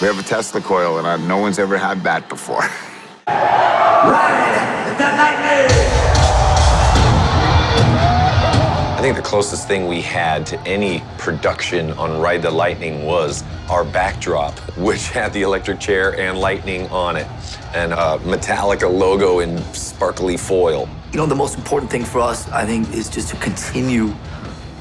We have a Tesla coil, and no one's ever had that before. I think the closest thing we had to any production on Ride the Lightning was our backdrop, which had the electric chair and lightning on it, and a Metallica logo in sparkly foil. You know, the most important thing for us, I think, is just to continue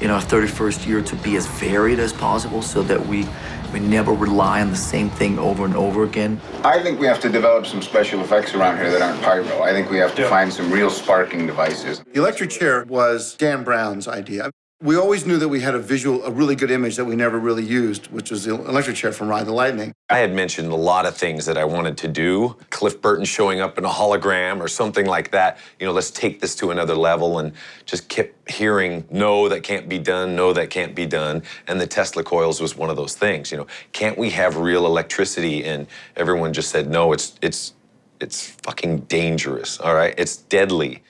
in our 31st year to be as varied as possible so that we never rely on the same thing over and over again. I think we have to develop some special effects around here that aren't pyro. I think we have to find some real sparking devices. The electric chair was Dan Brown's idea. We always knew that we had a really good image that we never really used, which was the electric chair from Ride the Lightning. I had mentioned a lot of things that I wanted to do. Cliff Burton showing up in a hologram or something like that. You know, let's take this to another level, and just kept hearing, no, that can't be done, no, that can't be done. And the Tesla coils was one of those things, you know. Can't we have real electricity? And everyone just said, no, it's fucking dangerous, all right? It's deadly.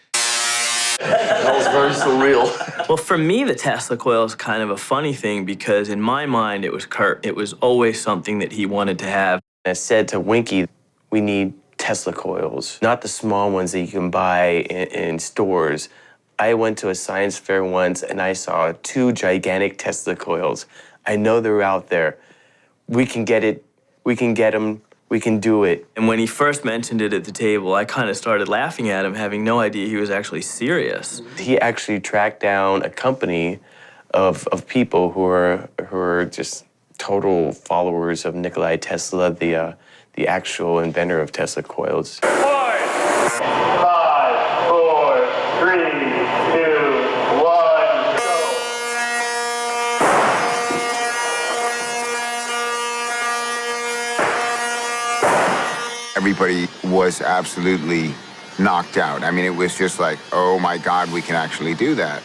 That was very surreal. Well, for me, the Tesla coil is kind of a funny thing because in my mind, it was Kurt. It was always something that he wanted to have. I said to Winky, we need Tesla coils, not the small ones that you can buy in stores. I went to a science fair once and I saw 2 gigantic Tesla coils. I know they're out there. We can get it. We can get them. We can do it. And when he first mentioned it at the table, I kind of started laughing at him, having no idea he was actually serious. He actually tracked down a company of people who are just total followers of Nikolai Tesla, the actual inventor of Tesla coils. 5, 4, 3, 2, 1, go. Everybody was absolutely knocked out. I mean, it was just like, oh my God, we can actually do that.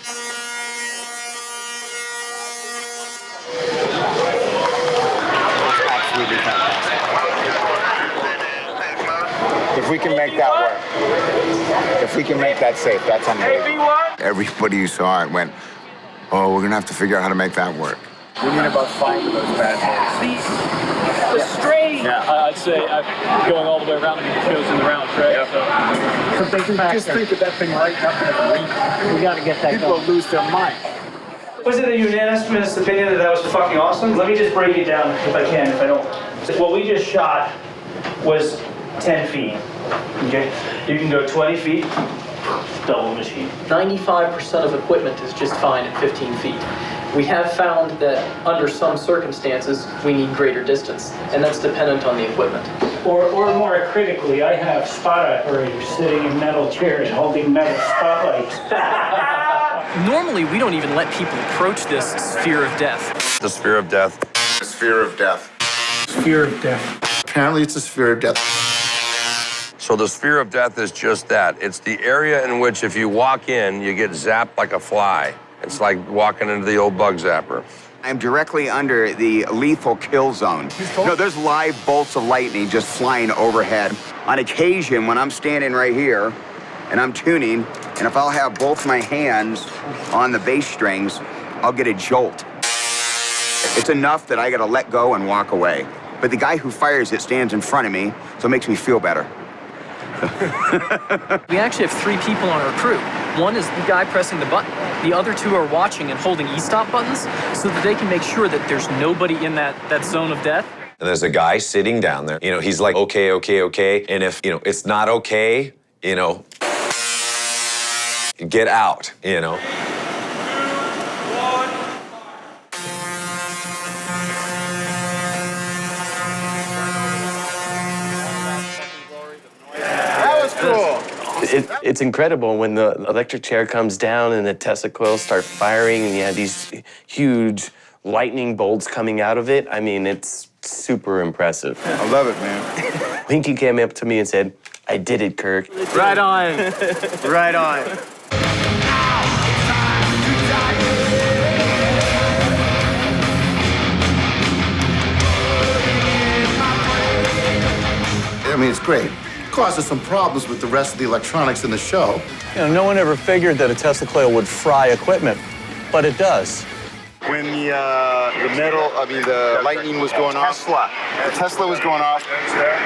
Absolutely fantastic. If we can make that work, if we can make that safe, that's unbelievable. Everybody who saw it went, oh, we're gonna have to figure out how to make that work. We need about 5 of those bad boys. The strain. Yeah, I'd say going all the way around and it shows in the round, right? Yep. So, big factor. Just think of that thing right up in the arena. We got to get that People going. will lose their mind. Was it a unanimous opinion that was fucking awesome? Let me just break it down if I can, if I don't. What we just shot was 10 feet. Okay? You can go 20 feet, double machine. 95% of equipment is just fine at 15 feet. We have found that under some circumstances, we need greater distance, and that's dependent on the equipment. Or more critically, I have spot operators sitting in metal chairs holding metal spotlights. Normally, we don't even let people approach this sphere of death. The sphere of death. The sphere of death. Sphere of death. Apparently, it's a sphere of death. So the sphere of death is just that. It's the area in which if you walk in, you get zapped like a fly. It's like walking into the old bug zapper. I'm directly under the lethal kill zone. No, there's live bolts of lightning just flying overhead. On occasion, when I'm standing right here and I'm tuning, and if I'll have both my hands on the bass strings, I'll get a jolt. It's enough that I gotta let go and walk away. But the guy who fires it stands in front of me, so it makes me feel better. We actually have 3 people on our crew. One is the guy pressing the button. The other 2 are watching and holding e-stop buttons so that they can make sure that there's nobody in that zone of death. And there's a guy sitting down there. You know, he's like, okay, okay, okay. And if, you know, it's not okay, you know, get out, you know. It's incredible when the electric chair comes down and the Tesla coils start firing and you have these huge lightning bolts coming out of it. I mean, it's super impressive. I love it, man. Winky came up to me and said, I did it, Kirk. Right on. Right on. I mean, it's great. Causes some problems with the rest of the electronics in the show. You know, no one ever figured that a Tesla coil would fry equipment, but it does. When the lightning was going off. The Tesla was going off.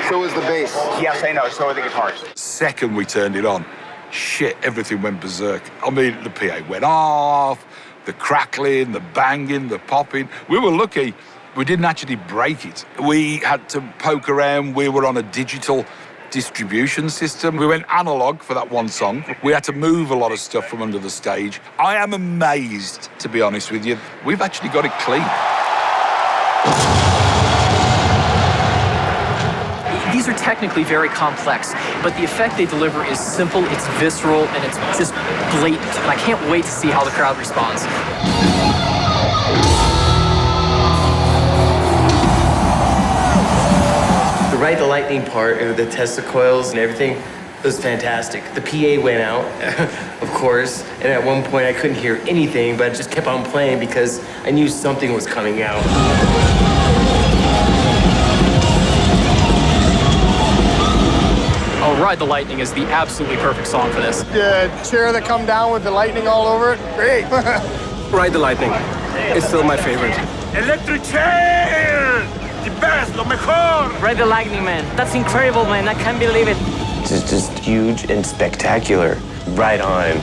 So was the bass. Yes, I know. So are the guitars. Second we turned it on, shit, everything went berserk. I mean, the PA went off, the crackling, the banging, the popping. We were lucky we didn't actually break it. We had to poke around. We were on a digital distribution system. We went analog for that one song. We had to move a lot of stuff from under the stage. I am amazed, to be honest with you. We've actually got it clean. These are technically very complex, but the effect they deliver is simple, it's visceral, and it's just blatant. And I can't wait to see how the crowd responds. The Ride the Lightning part, the Tesla coils and everything, was fantastic. The PA went out, of course, and at one point I couldn't hear anything, but I just kept on playing because I knew something was coming out. Oh, Ride the Lightning is the absolutely perfect song for this. The chair that come down with the lightning all over it, great. Ride the Lightning. It's still my favorite. Electric chair! The best, lo mejor! Ride the Lightning, man. That's incredible, man. I can't believe it. It's just huge and spectacular. Right on.